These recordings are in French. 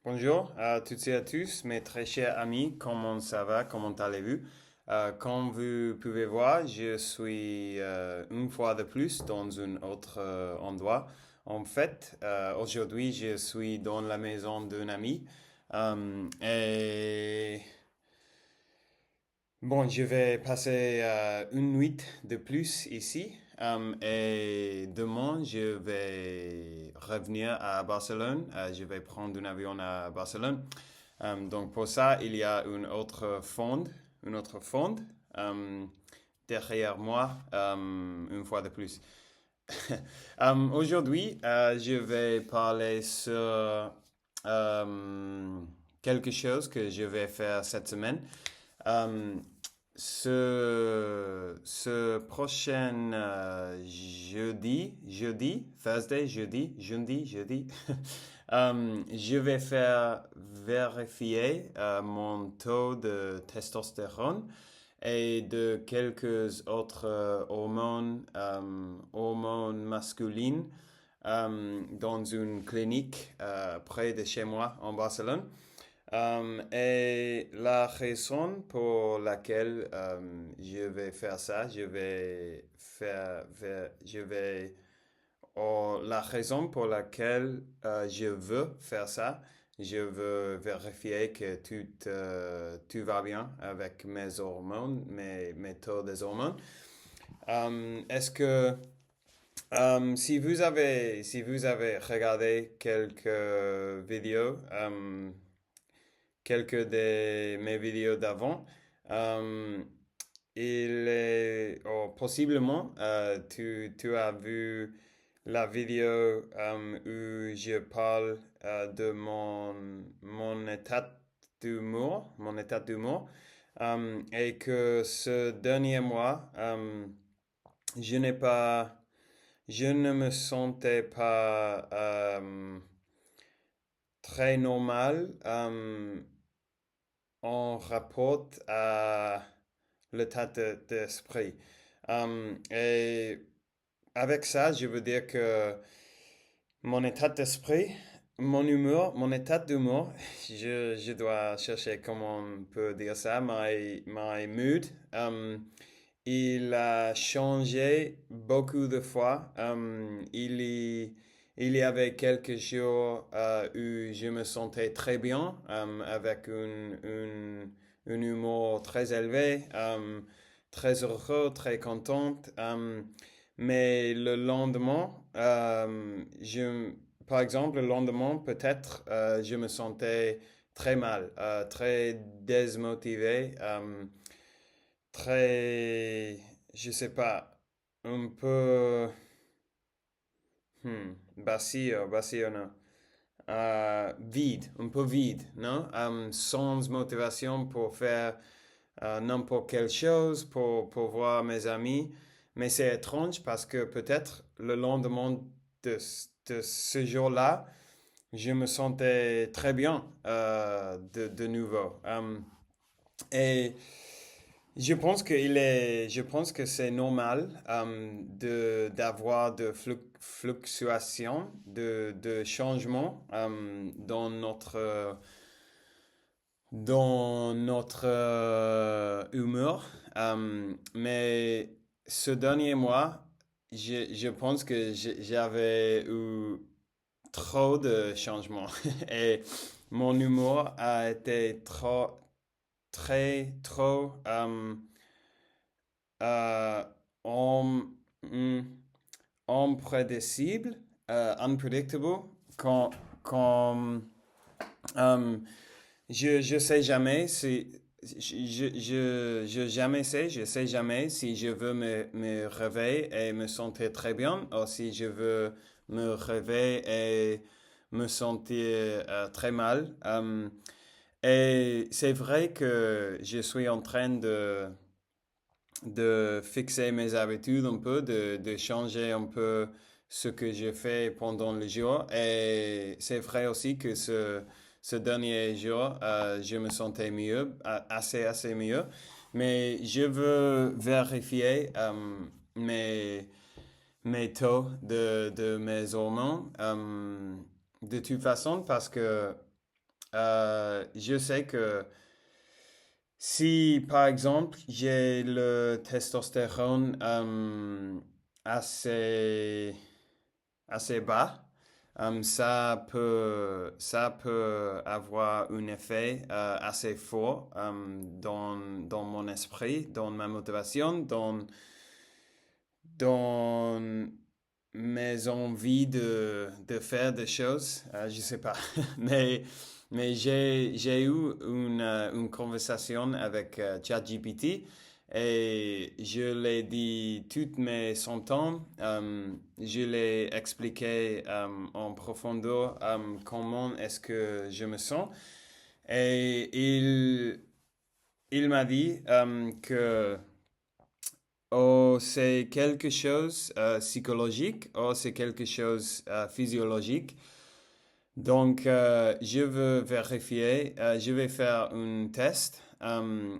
Bonjour à toutes et à tous, mes très chers amis, comment ça va, comment allez-vous? Comme vous pouvez voir, je suis une fois de plus dans un autre endroit. En fait, aujourd'hui, je suis dans la maison d'un ami et bon, je vais passer une nuit de plus ici et demain, je vais revenir à Barcelone. Je vais prendre un avion à Barcelone. Donc pour ça, il y a une autre fonde euh, derrière moi, une fois de plus. Aujourd'hui, je vais parler sur quelque chose que je vais faire cette semaine. Euh, ce prochain jeudi, je vais faire vérifier mon taux de testostérone et de quelques autres hormones masculines dans une clinique près de chez moi en Barcelone. Et la raison pour laquelle je vais faire ça, la raison pour laquelle je veux faire ça, je veux vérifier que tout va bien avec mes hormones, mes taux des hormones. Est-ce que si vous avez regardé quelques vidéos, quelques de mes vidéos d'avant, euh, possiblement tu as vu la vidéo où je parle de mon mon état d'humour, et que ce dernier mois, je n'ai pas, je ne me sentais pas très normal en rapport à l'état d'esprit. Et avec ça, je veux dire que mon état d'esprit, mon état d'humour, je dois chercher comment on peut dire ça, my mood, il a changé beaucoup de fois. Il y avait quelques jours où je me sentais très bien, avec un humour très élevé, très heureux, très content. Mais le lendemain, par exemple, le lendemain, peut-être, je me sentais très mal, très désmotivé, très, je sais pas, un peu, vacío, non? Vide, un peu vide, non? Sans motivation pour faire n'importe quelle chose, pour voir mes amis. Mais c'est étrange parce que peut-être le lendemain de, de ce jour-là, je me sentais très bien de nouveau. Et je pense que c'est normal d'avoir de fluctuations, de changements dans notre humeur. Mais ce dernier mois, je pense que j'avais eu trop de changements et mon humour a été trop euh, om- hmm, imprédicible, unpredictable, quand euh, je sais jamais si je sais jamais si je veux me réveiller et me sentir très bien ou si je veux me réveiller et me sentir très mal. Et c'est vrai que je suis en train de fixer mes habitudes un peu, de changer un peu ce que je fais pendant le jour. Et c'est vrai aussi que ce dernier jour, je me sentais mieux, assez mieux. Mais je veux vérifier mes, mes taux de mes hormones de toute façon parce que je sais que si, par exemple, j'ai le testostérone assez, assez bas, ça peut avoir un effet assez fort dans mon esprit, dans ma motivation, dans mes envies de faire des choses. Je sais pas, mais, j'ai eu une conversation avec ChatGPT et je l'ai dit toutes mes symptômes. Je l'ai expliqué en profondeur comment est-ce que je me sens. Et il m'a dit que c'est quelque chose psychologique ou c'est quelque chose physiologique. Donc, je veux vérifier, je vais faire un test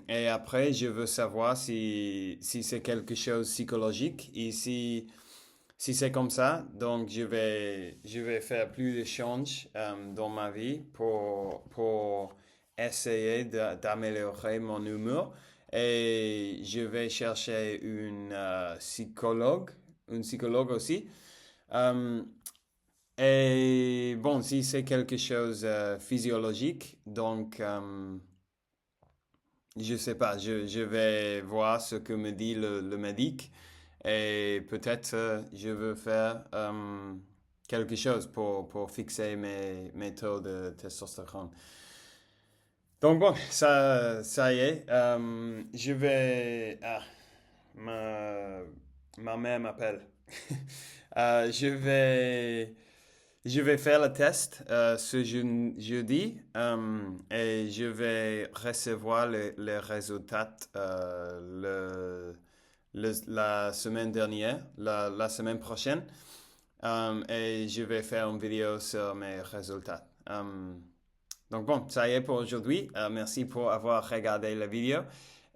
et après, je veux savoir si c'est quelque chose de psychologique et si c'est comme ça, donc je vais faire plus de changes dans ma vie pour essayer d'améliorer mon humeur. Et je vais chercher une psychologue aussi. Euh, et bon, si c'est quelque chose physiologique, donc je sais pas, je vais voir ce que me dit le médic et peut-être je veux faire quelque chose pour fixer mes taux de testostérone. Donc bon, ça y est, je vais... Ah, ma, ma mère m'appelle. Je vais faire le test ce jeudi et je vais recevoir les résultats la semaine dernière, la semaine prochaine. Et je vais faire une vidéo sur mes résultats. Donc bon, ça y est pour aujourd'hui. Merci pour avoir regardé la vidéo.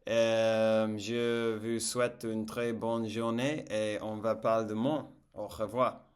Je vous souhaite une très bonne journée et on va parler demain. Au revoir.